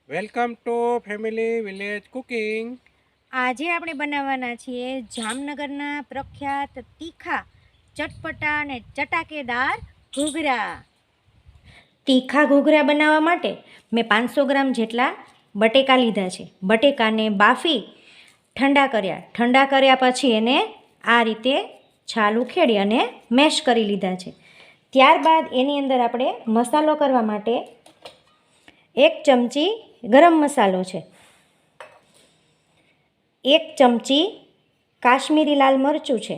Welcome to family village cooking. આજે આપણે બનાવવાના છીએ જામનગરના પ્રખ્યાત તીખા, ચટપટા અને ચટાકેદાર ઘૂઘરા. તીખા ઘૂઘરા બનાવવા માટે મેં 500 ગ્રામ જેટલા બટેકા લીધા છે. બટેકાને બાફી ઠંડા કર્યા પછી એને આ રીતે છાલ ઉખેડી અને મેશ કરી લીધા છે. ત્યારબાદ એની અંદર આપણે મસાલો કરવા માટે 1 ચમચી ગરમ મસાલો છે, 1 ચમચી કાશ્મીરી લાલ મરચું છે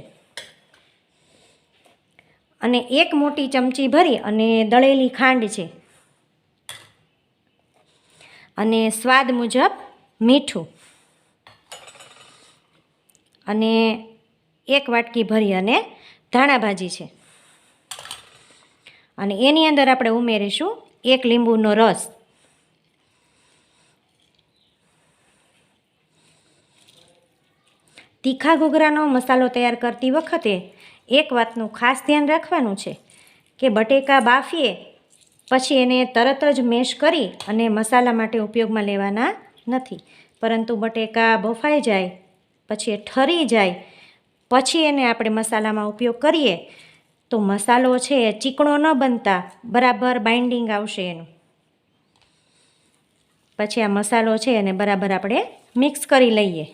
અને 1 મોટી ચમચી ભરી અને દળેલી ખાંડ છે અને સ્વાદ મુજબ મીઠું અને 1 વાટકી ભરી અને ધાણા ભાજી છે અને એની અંદર આપણે ઉમેરીશું 1 લીંબુનો રસ. તીખા ઘૂઘરાનો મસાલો તૈયાર કરતી વખતે એક વાતનું ખાસ ધ્યાન રાખવાનું છે કે બટેકા બાફીએ પછી એને તરત જ મેશ કરી અને મસાલા માટે ઉપયોગમાં લેવાના નથી, પરંતુ બટેકા બફાઈ જાય પછી એ ઠરી જાય પછી એને આપણે મસાલામાં ઉપયોગ કરીએ તો મસાલો છે એ ચીકણો ન બનતા બરાબર બાઇન્ડિંગ આવશે એનું. પછી આ મસાલો છે એને બરાબર આપણે મિક્સ કરી લઈએ.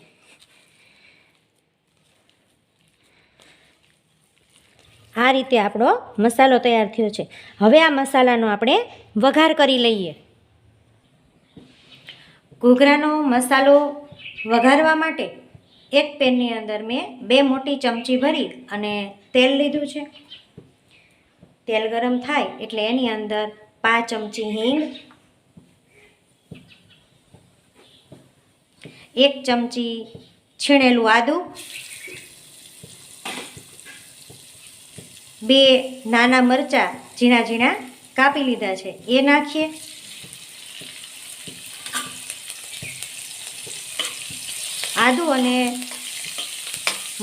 આ રીતે આપણો મસાલો તૈયાર થયો છે. હવે આ મસાલાનો આપણે વઘાર કરી લઈએ. ઘૂઘરાનો મસાલો વઘારવા માટે એક પેનની અંદર મેં 2 મોટી ચમચી ભરી અને તેલ લીધું છે. તેલ ગરમ થાય એટલે એની અંદર 5 ચમચી હિંગ, 1 ચમચી છીણેલું આદું, 2 નાના મરચાં ઝીણા ઝીણા કાપી લીધા છે એ નાખીએ. આદું અને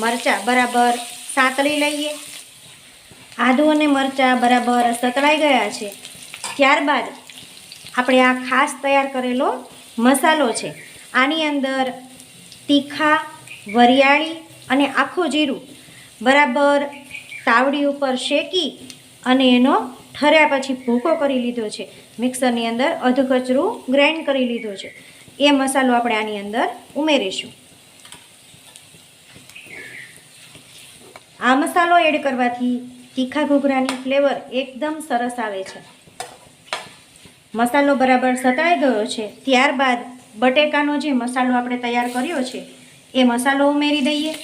મરચાં બરાબર સાંતળી લઈએ. આદું અને મરચાં બરાબર સતળાઈ ગયા છે ત્યારબાદ આપણે આ ખાસ તૈયાર કરેલો મસાલો છે આની અંદર તીખા, વરિયાળી અને આખું જીરું બરાબર તાવડી ઉપર શેકી અને એનો ઠર્યા પછી ભૂકો કરી લીધો છે. મિક્સરની અંદર અધકચરું ગ્રાઇન્ડ કરી લીધો છે. એ મસાલો આપણે આની અંદર ઉમેરીશું. આ મસાલો એડ કરવાથી તીખા ઘૂઘરાની ફ્લેવર એકદમ સરસ આવે છે. મસાલો બરાબર સતળાઈ ગયો છે ત્યારબાદ બટેકાનો જે મસાલો આપણે તૈયાર કર્યો છે એ મસાલો ઉમેરી દઈએ.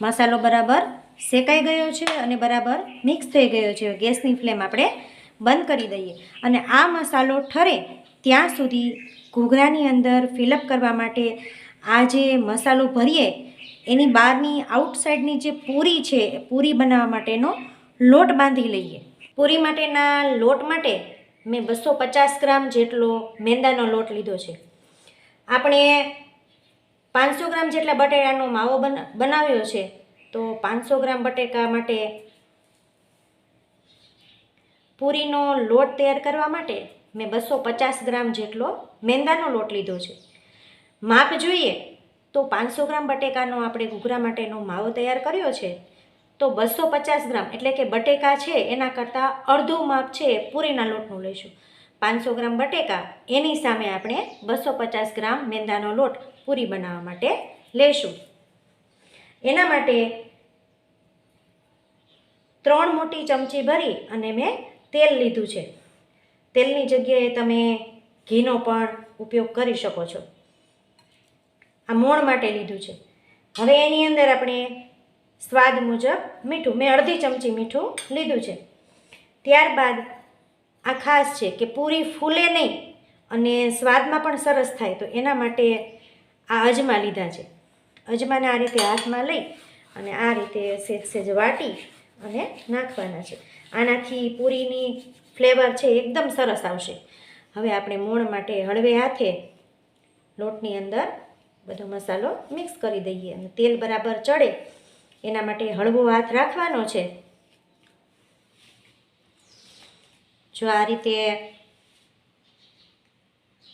મસાલો બરાબર શેકાઈ ગયો છે અને બરાબર મિક્સ થઈ ગયો છે. ગેસની ફ્લેમ આપણે બંધ કરી દઈએ અને આ મસાલો ઠરે ત્યાં સુધી ઘૂઘરાની અંદર ફિલઅપ કરવા માટે આ જે મસાલો ભરીએ એની બહારની આઉટસાઇડની જે પૂરી છે પૂરી બનાવવા માટેનો લોટ બાંધી લઈએ. પૂરી માટેના લોટ માટે મેં 250 ગ્રામ જેટલો મેંદાનો લોટ લીધો છે. આપણે 500 ગ્રામ જેટલા બટેટાનો માવો બનાવ્યો છે તો 500 ગ્રામ બટેકા માટે પૂરીનો લોટ તૈયાર કરવા માટે મેં 250 ગ્રામ જેટલો મેંદાનો લોટ લીધો છે. માપ જોઈએ તો 500 ગ્રામ બટેકાનો આપણે ઘૂઘરા માટેનો માવો તૈયાર કર્યો છે તો 250 ગ્રામ એટલે કે બટેકા છે એના કરતાં અડધું માપ છે પૂરીના લોટનું લઈશું. 500 ગ્રામ બટેકા એની સામે આપણે 250 ગ્રામ મેંદાનો લોટ પૂરી બનાવવા માટે લેશું. એના માટે 3 મોટી ચમચી ભરી અને મેં તેલ લીધું છે. તેલની જગ્યાએ તમે ઘીનો પણ ઉપયોગ કરી શકો છો. આ મોણ માટે લીધું છે. હવે એની અંદર આપણે સ્વાદ મુજબ મીઠું, મેં અડધી ચમચી મીઠું લીધું છે. ત્યારબાદ આ ખાસ છે કે પૂરી ફૂલે નહીં અને સ્વાદમાં પણ સરસ થાય તો એના માટે આ અજમા લીધા છે. અજમાને આ રીતે હાથમાં લઈ અને આ રીતે સેજ વાટી અને નાખવાના છે. આનાથી પૂરીની ફ્લેવર છે એકદમ સરસ આવશે. હવે આપણે મોણ માટે હળવે હાથે લોટની અંદર બધો મસાલો મિક્સ કરી દઈએ અને તેલ બરાબર ચડે એના માટે હળવો હાથ રાખવાનો છે. જો આ રીતે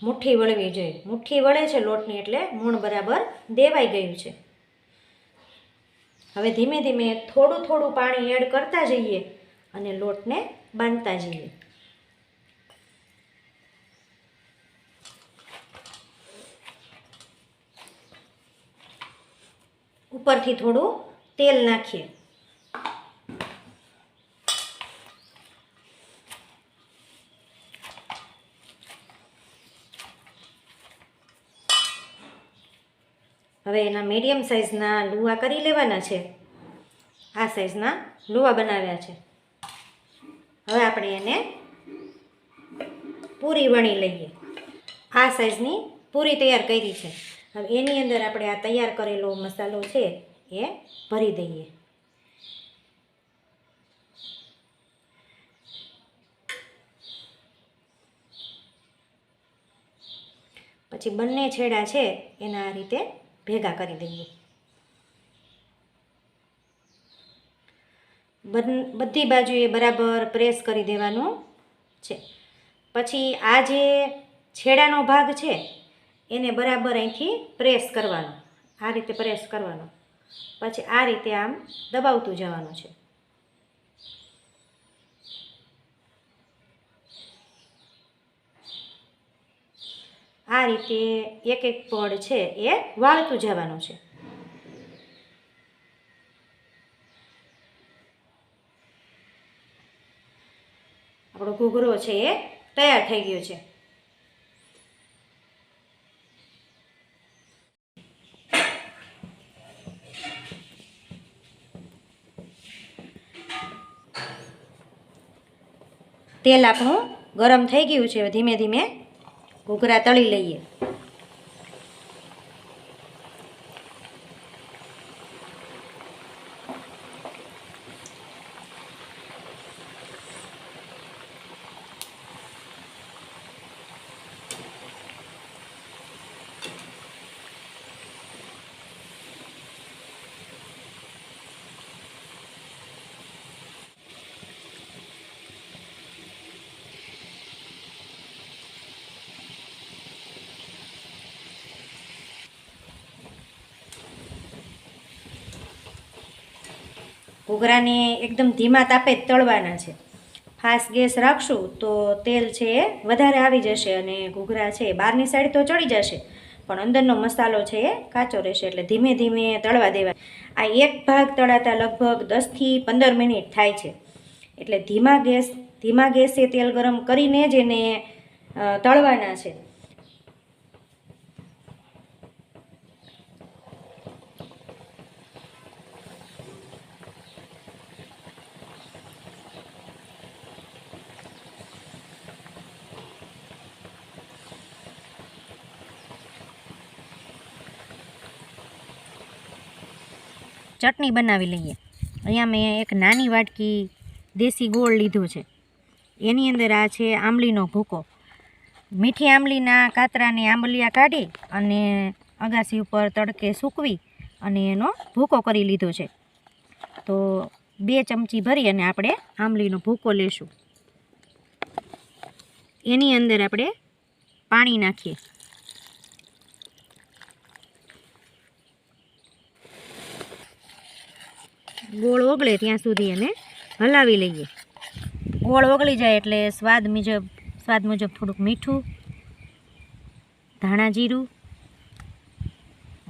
મુઠ્ઠી વળવી જોઈએ. મુઠ્ઠી વળે છે લોટની એટલે મોણ બરાબર દેવાઈ ગયું છે. હવે ધીમે ધીમે થોડું થોડું પાણી એડ કરતા જઈએ અને લોટને બાંધતા જઈએ. ઉપરથી થોડું તેલ નાખીએ. હવે એના મીડિયમ સાઇઝના લુવા કરી લેવાના છે. આ સાઇઝના લુવા બનાવ્યા છે. હવે આપણે એને પૂરી વણી લઈએ. આ સાઇઝની પૂરી તૈયાર કરી છે. હવે એની અંદર આપણે આ તૈયાર કરેલો મસાલો છે એ ભરી દઈએ. પછી બંને છેડા છે એના આ રીતે ભેગા કરી દઈએ. બધી બાજુએ બરાબર પ્રેસ કરી દેવાનું છે. પછી આ જે છેડાનો ભાગ છે એને બરાબર અહીંથી પ્રેસ કરવાનો. આ રીતે પ્રેસ કરવાનો. પછી આ રીતે આમ દબાવતું જવાનું છે. આ રીતે એક એક પડ છે એ વાળતું જવાનું છે. આપણો ઘૂઘરો છે એ તૈયાર થઈ ગયો છે. તેલ આપણું ગરમ થઈ ગયું છે. ધીમે ધીમે ઘૂઘરા તળી લઈએ. ઘૂઘરાને એકદમ ધીમા તાપે જ તળવાના છે. ફાસ્ટ ગેસ રાખશું તો તેલ છે એ વધારે આવી જશે અને ઘૂઘરા છે બહારની સાઈડ તો ચડી જશે પણ અંદરનો મસાલો છે એ કાચો રહેશે. એટલે ધીમે ધીમે તળવા દેવા. આ એક ભાગ તળાતા લગભગ 10થી 15 મિનિટ થાય છે. એટલે ધીમા ગેસે તેલ ગરમ કરીને જ એને તળવાના છે. ચટણી બનાવી લઈએ. અહીંયા મેં એક નાની વાટકી દેશી ગોળ લીધો છે. એની અંદર આ છે આંબલીનો ભૂકો. મીઠી આંબલીના કાતરાને આંબલિયા કાઢી અને અગાસી ઉપર તડકે સૂકવી અને એનો ભૂકો કરી લીધો છે. તો 2 ચમચી ભરી અને આપણે આંબલીનો ભૂકો લેશું. એની અંદર આપણે પાણી નાખીએ. ગોળ ઓગળે ત્યાં સુધી એને હલાવી લઈએ. ગોળ ઓગળી જાય એટલે સ્વાદ મુજબ થોડુંક મીઠું, ધાણા જીરું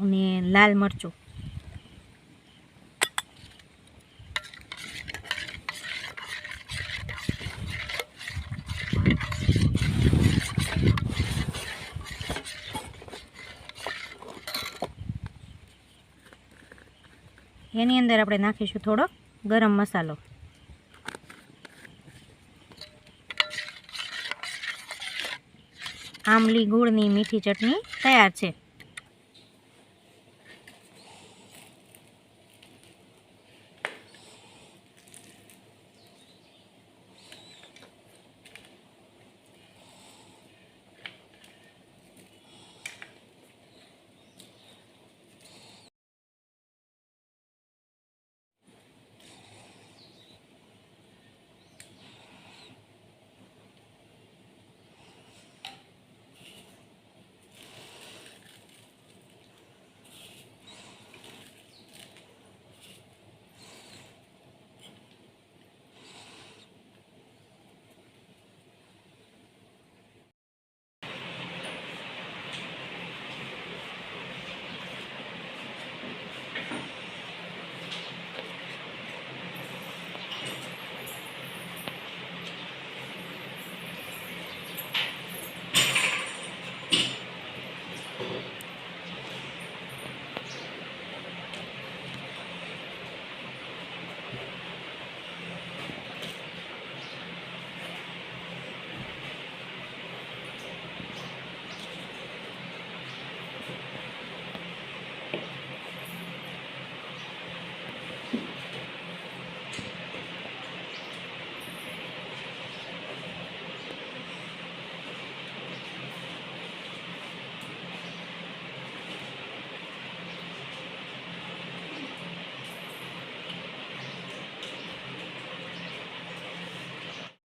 અને લાલ મરચું. એની અંદર આપણે નાખીશું થોડો ગરમ મસાલો. આંબલી ગોળની મીઠી ચટણી તૈયાર છે.